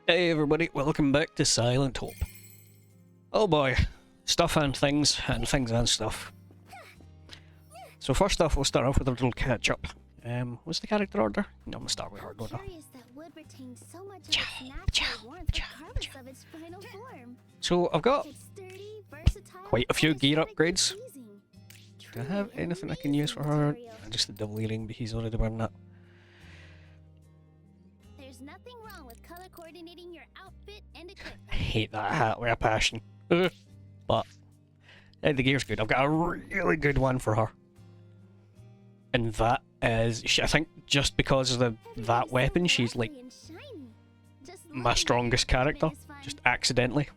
Hey everybody, welcome back to Silent Hope. Oh boy, stuff and things and stuff. So first off, we'll start off with a little catch up. What's the character order? No, I'm gonna start with her, don't I? So I've got quite a few gear upgrades. Do I have anything I can use for her? Just the double earring, but he's already wearing that. There's nothing wrong with color coordinating your outfit and equipment. I hate that hat with a passion. Ugh. But the gear's good. I've got a really good one for her. And that is, I think just because of that weapon, she's like my strongest character. Just accidentally.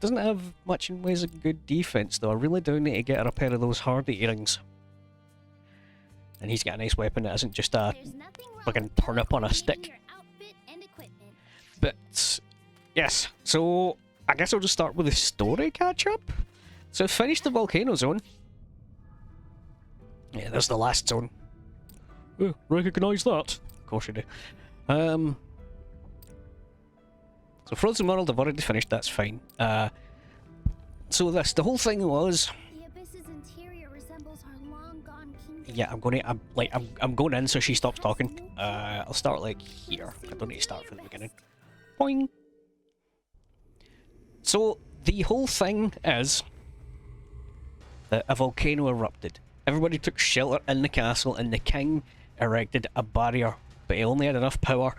Doesn't have much in ways of good defense though. I really do need to get her a pair of those hardy earrings. And he's got a nice weapon that isn't just a fucking turnip on a stick. But yes, so I guess I'll just start with the story catch up. So I finished the volcano zone. Yeah, there's the last zone. Oh, recognise that? Of course you do. So Frozen World, I've already finished, that's fine. So the whole thing was... Yeah, I'm going in so she stops talking. I'll start like here. I don't need to start from the beginning. Boing! So, the whole thing is that a volcano erupted. Everybody took shelter in the castle and the king erected a barrier, but he only had enough power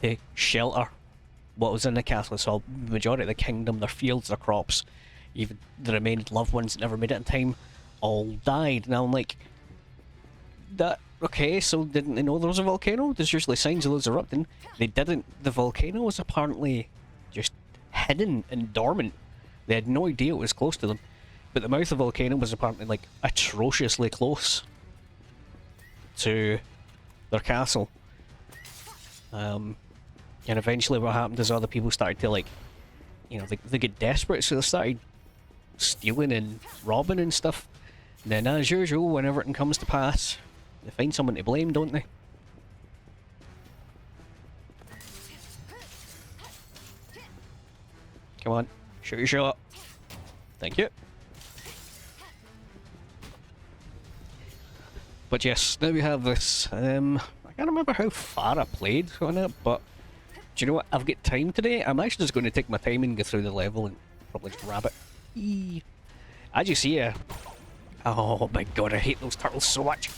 to shelter what was in the castle. So the majority of the kingdom, their fields, their crops, even the remaining loved ones that never made it in time, all died. Now I'm like, that okay, so didn't they know there was a volcano? There's usually signs of those erupting. They didn't. The volcano was apparently just hidden and dormant. They had no idea it was close to them. But the mouth of the volcano was apparently like atrociously close to their castle. And eventually what happened is other people started to like, you know, they get desperate, so they started stealing and robbing and stuff. And then as usual, when everything comes to pass, they find someone to blame, don't they? Come on, shoot your shot. Thank you. But yes, now we have this. I can't remember how far I played on it, but do you know what? I've got time today. I'm actually just going to take my time and go through the level and probably just grab it. Eee. As you see, oh my god, I hate those turtles so much.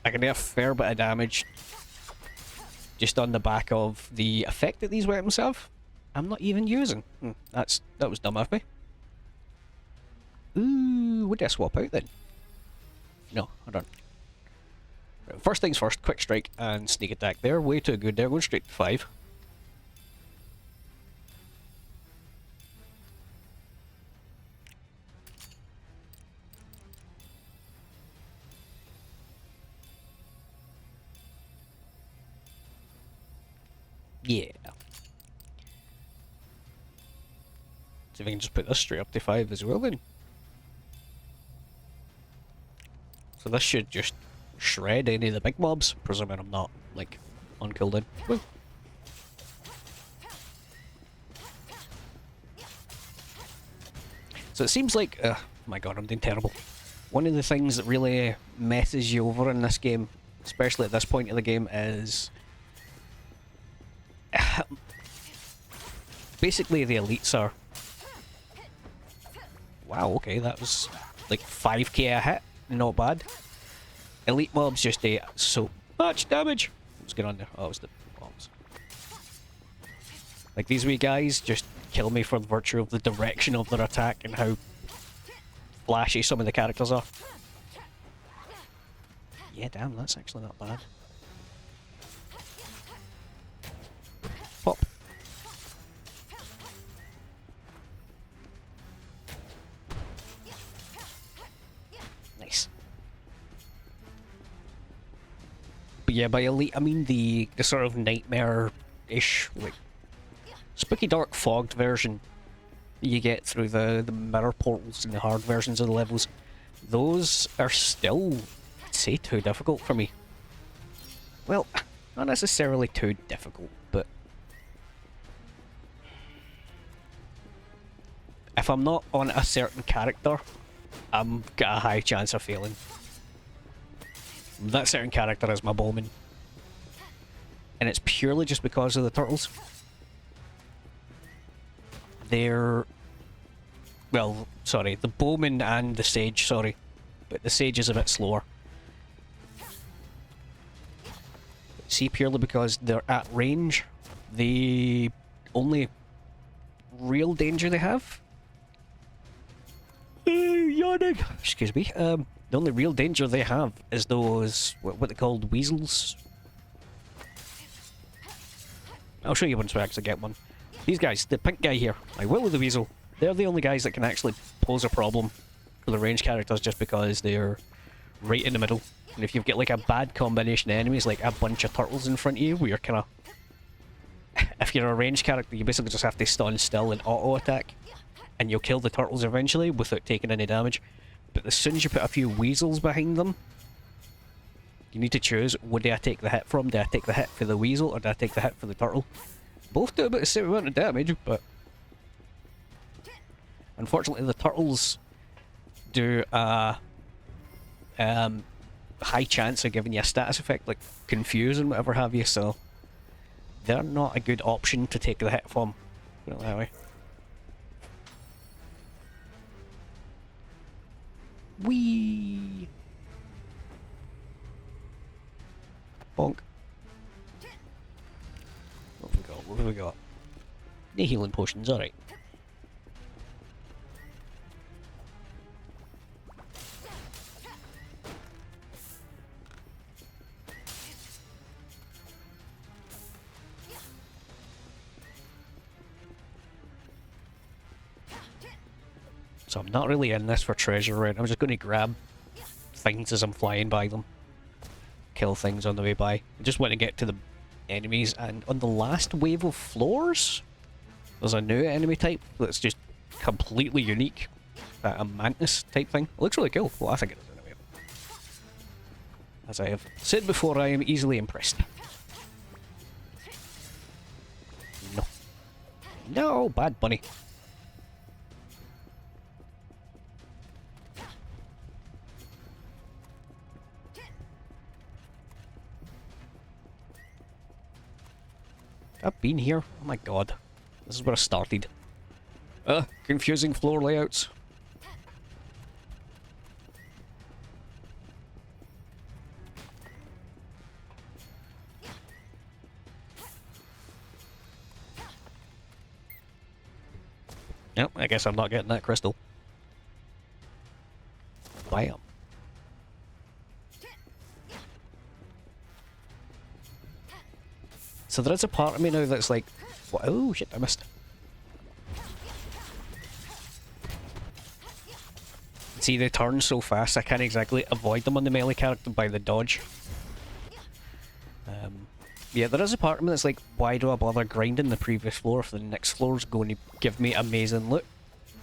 I can do a fair bit of damage just on the back of the effect that these weapons have. I'm not even using. That was dumb of me. Ooh, would I swap out then? No, I don't. First things first, quick strike and sneak attack. They're way too good. They're going straight to 5. Yeah. So if I can just put this straight up to 5 as well then. So this should just shred any of the big mobs, presuming I'm not, like, unkilled in. Woo. So it seems like, oh my god, I'm doing terrible. One of the things that really messes you over in this game, especially at this point of the game, is... basically the elites are... Wow, okay, that was like 5k a hit. Not bad. Elite mobs just do so much damage. What's going on there? Oh, it was the bombs. Like these wee guys just kill me for the virtue of the direction of their attack and how flashy some of the characters are. Yeah, damn, that's actually not bad. Pop. Nice. But yeah, by elite, I mean the sort of nightmare-ish, like, spooky dark fogged version you get through the mirror portals and the hard versions of the levels. Those are still, I'd say, too difficult for me. Well, not necessarily too difficult, but if I'm not on a certain character, I'm got a high chance of failing. That certain character is my bowman. And it's purely just because of the turtles. They're... Well, sorry, the bowman and the sage, sorry. But the sage is a bit slower. See, purely because they're at range, the only real danger they have... Yawning! Excuse me. The only real danger they have is those, what they called weasels. I'll show you once we actually get one. These guys, the pink guy here, like Willow the Weasel, they're the only guys that can actually pose a problem for the range characters just because they're right in the middle. And if you've got like a bad combination of enemies, like a bunch of turtles in front of you, where you're kind of... If you're a ranged character, you basically just have to stand still and auto-attack. And you'll kill the turtles eventually without taking any damage. But as soon as you put a few weasels behind them, you need to choose, would I take the hit from? Do I take the hit for the weasel, or do I take the hit for the turtle? Both do about the same amount of damage, but... Unfortunately, the turtles do a high chance of giving you a status effect, like confuse and whatever have you, so... They're not a good option to take the hit from. Put it that way. Whee! Bonk. What have we got? What have we got? No healing potions, alright. So I'm not really in this for treasure, right? I'm just going to grab things as I'm flying by them. Kill things on the way by. I just want to get to the enemies, and on the last wave of floors, there's a new enemy type that's just completely unique. A mantis type thing. It looks really cool. Well, I think it is anyway. As I have said before, I am easily impressed. No. No, bad bunny. I've been here. Oh my god. This is where I started. Confusing floor layouts. Yep, I guess I'm not getting that crystal. Bam. So there is a part of me now that's like, what? Oh shit, I missed. See, they turn so fast, I can't exactly avoid them on the melee character by the dodge. Yeah, there is a part of me that's like, why do I bother grinding the previous floor if the next floor's going to give me amazing loot?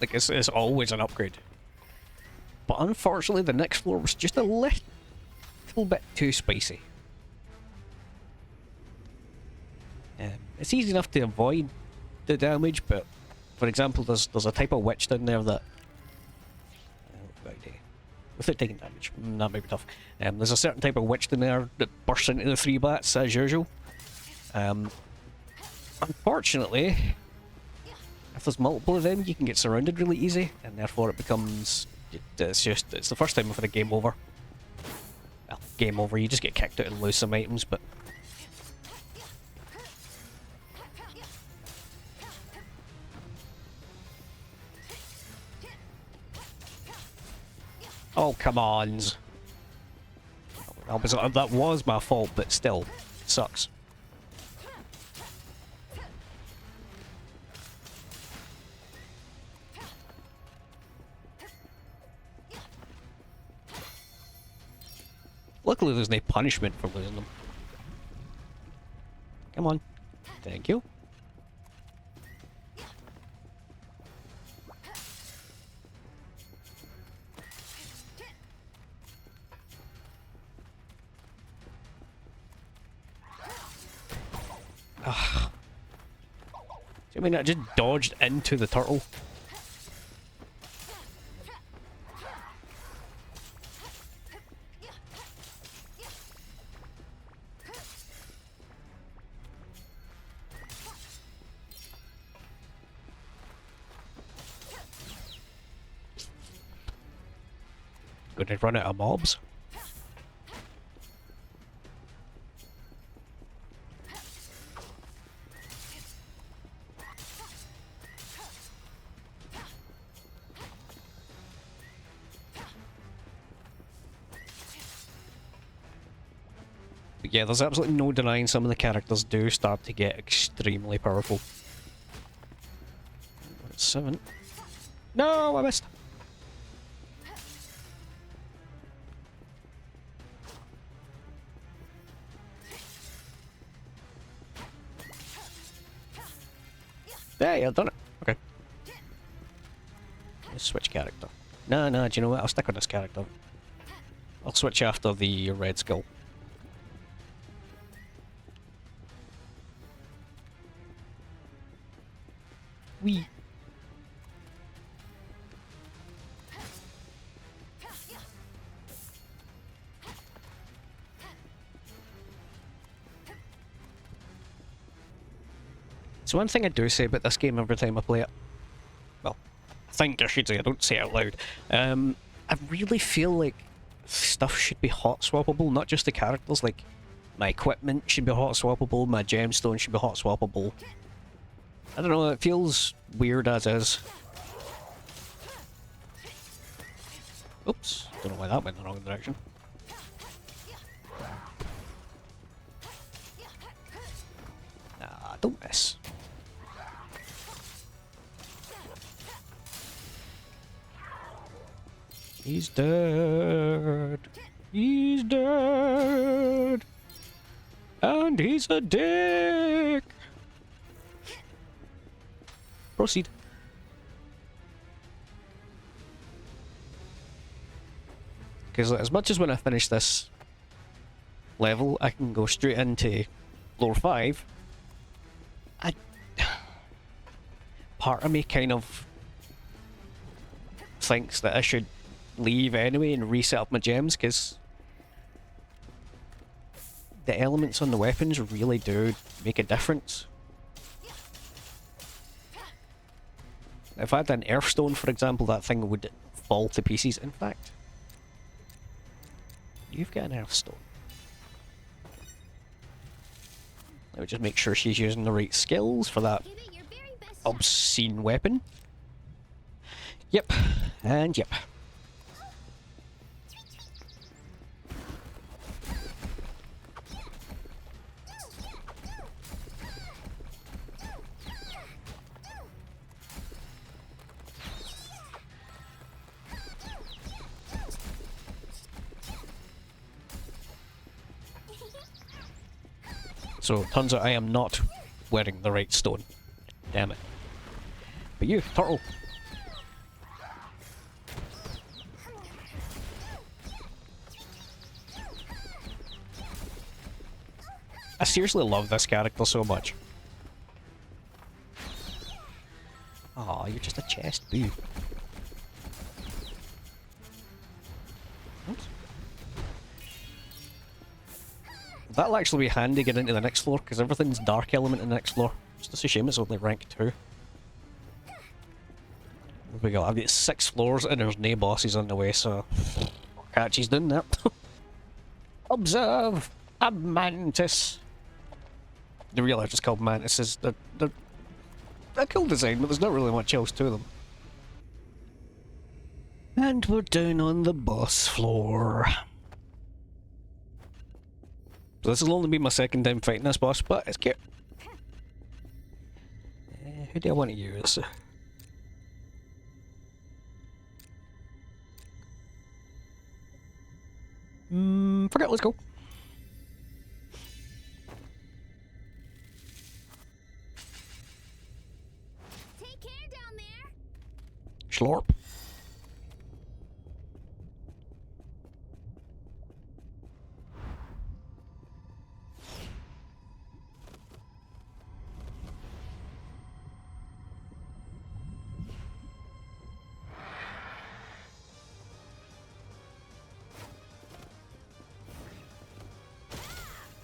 Like, it's always an upgrade. But unfortunately, the next floor was just a little bit too spicy. It's easy enough to avoid the damage, but for example, there's a type of witch down there that without taking damage, that might be tough. There's a certain type of witch down there that bursts into the 3 bats as usual. Unfortunately, if there's multiple of them, you can get surrounded really easy, and therefore it becomes it's the first time I've had a game over. Well, game over. You just get kicked out and lose some items, but. Oh, come on. That was my fault, but still, it sucks. Luckily, there's no punishment for losing them. Come on. Thank you. I mean, I just dodged into the turtle. Gonna run out of mobs. But yeah, there's absolutely no denying some of the characters do start to get extremely powerful. 7. No, I missed. Yeah, I've done it. Okay. Let's switch character. No, do you know what? I'll stick on this character. I'll switch after the red skull. Wee. So one thing I do say about this game every time I play it, well, I think I should say, I don't say it out loud, I really feel like stuff should be hot swappable, not just the characters, like my equipment should be hot swappable, my gemstone should be hot swappable. I don't know, it feels weird as is. Oops, don't know why that went in the wrong direction. Nah, don't miss. He's dead. He's dead. And he's a dick. Proceed. Because as much as when I finish this level, I can go straight into floor 5. Part of me kind of thinks that I should leave anyway and reset up my gems, because the elements on the weapons really do make a difference. If I had an Earthstone, for example, that thing would fall to pieces. In fact, you've got an Earthstone. I would just make sure she's using the right skills for that obscene weapon. Yep, and yep. So, turns out I am not wearing the right stone. Damn it. But you, turtle. I seriously love this character so much. Aw, you're just a chest, boo. Oops. That'll actually be handy getting into the next floor, because everything's dark element in the next floor. It's just a shame it's only rank 2. There we go, I've got 6 floors and there's no bosses on the way, so... Catchy's doing that. Observe! A mantis! The real are just called mantises. They're a cool design, but there's not really much else to them. And we're down on the boss floor. So this will only be my second time fighting this boss, but it's cute. Who do I want to use? Forget, let's go. Take care down there. Slurp.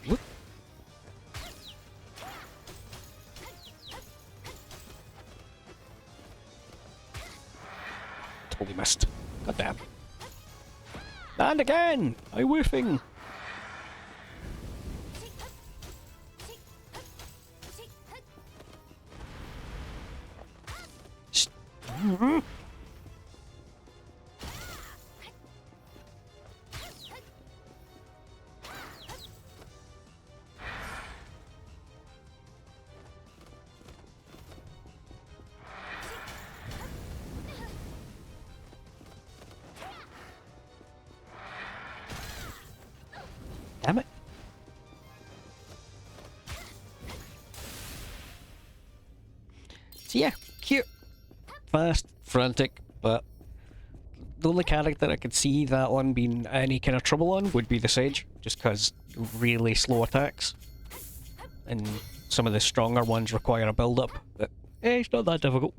Whoop. Totally missed. God damn. And again! I'm woofing! Damn it. So yeah, cute. Fast, frantic, but the only character I could see that one being any kind of trouble on would be the Sage, just because really slow attacks. And some of the stronger ones require a build-up, but it's not that difficult.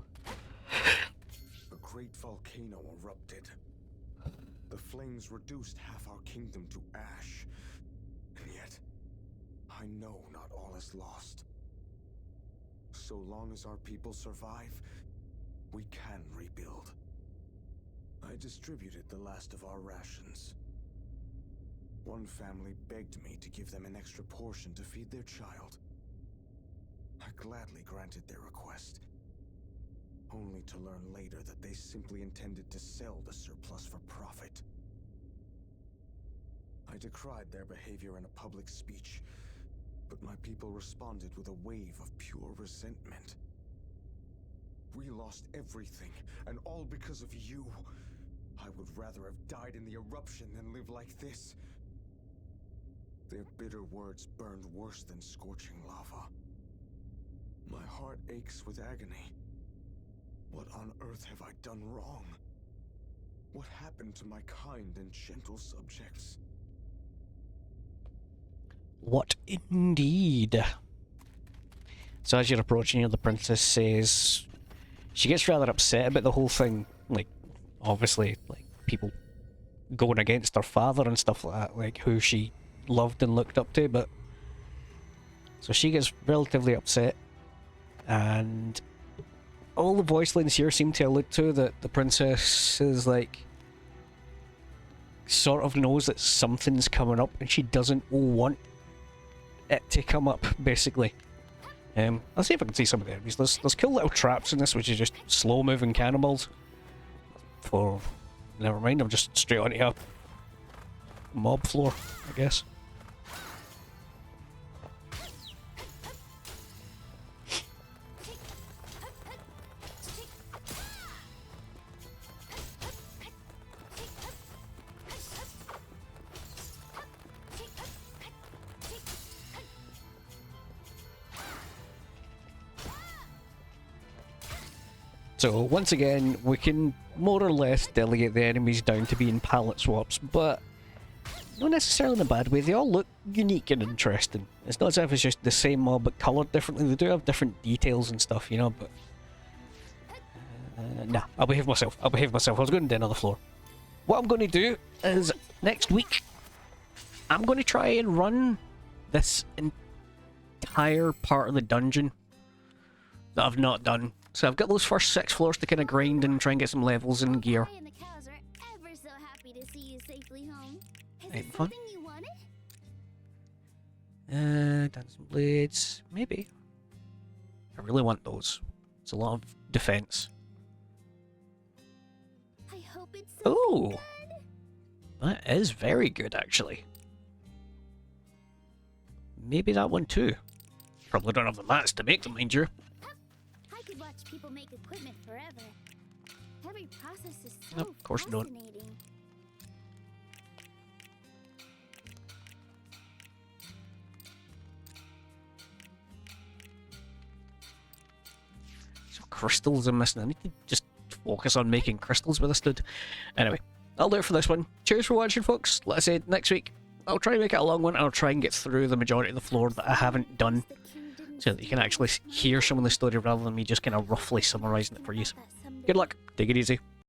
A great volcano erupted. The flames reduced half our kingdom to ash. And yet, I know not all is lost. So long as our people survive, we can rebuild. I distributed the last of our rations. One family begged me to give them an extra portion to feed their child. I gladly granted their request, only to learn later that they simply intended to sell the surplus for profit. I decried their behavior in a public speech, but my people responded with a wave of pure resentment. We lost everything, and all because of you. I would rather have died in the eruption than live like this. Their bitter words burned worse than scorching lava. My heart aches with agony. What on earth have I done wrong? What happened to my kind and gentle subjects? What indeed? So as you're approaching her, the princess says she gets rather upset about the whole thing. Like, obviously, like people going against her father and stuff like that, like who she loved and looked up to. But so she gets relatively upset, and all the voice lines here seem to allude to that the princess is like sort of knows that something's coming up, and she doesn't want it to come up, basically. I'll see if I can see some of the enemies. There's cool little traps in this, which is just slow-moving cannonballs. For... never mind, I'm just straight onto a mob floor, I guess. So, once again, we can more or less delegate the enemies down to being palette swaps, but not necessarily in a bad way. They all look unique and interesting. It's not as if it's just the same mob but coloured differently. They do have different details and stuff, you know, but... nah, I'll behave myself. I was going to another floor. What I'm going to do is, next week, I'm going to try and run this entire part of the dungeon that I've not done. So I've got those first 6 floors to kind of grind and try and get some levels in gear. I and the cows are ever so happy to see you safely home. Is Ain't it fun. something you wanted? Dancing blades, maybe. I really want those. It's a lot of defense. I hope it's Oh, good. that is very good, actually. Maybe that one too. Probably don't have the mats to make them, mind you. I could watch people make equipment forever. Every process is so Nope, of course you don't. fascinating. So crystals I'm missing. I need to just focus on making crystals with this dude. Anyway, that'll do it for this one. Cheers for watching, folks. Like I said, next week I'll try and make it a long one. I'll try and get through the majority of the floor that I haven't done, The king didn't so that you can actually hear some of the story rather than me just kind of roughly summarising it for you. that someday. Good luck. Take it easy.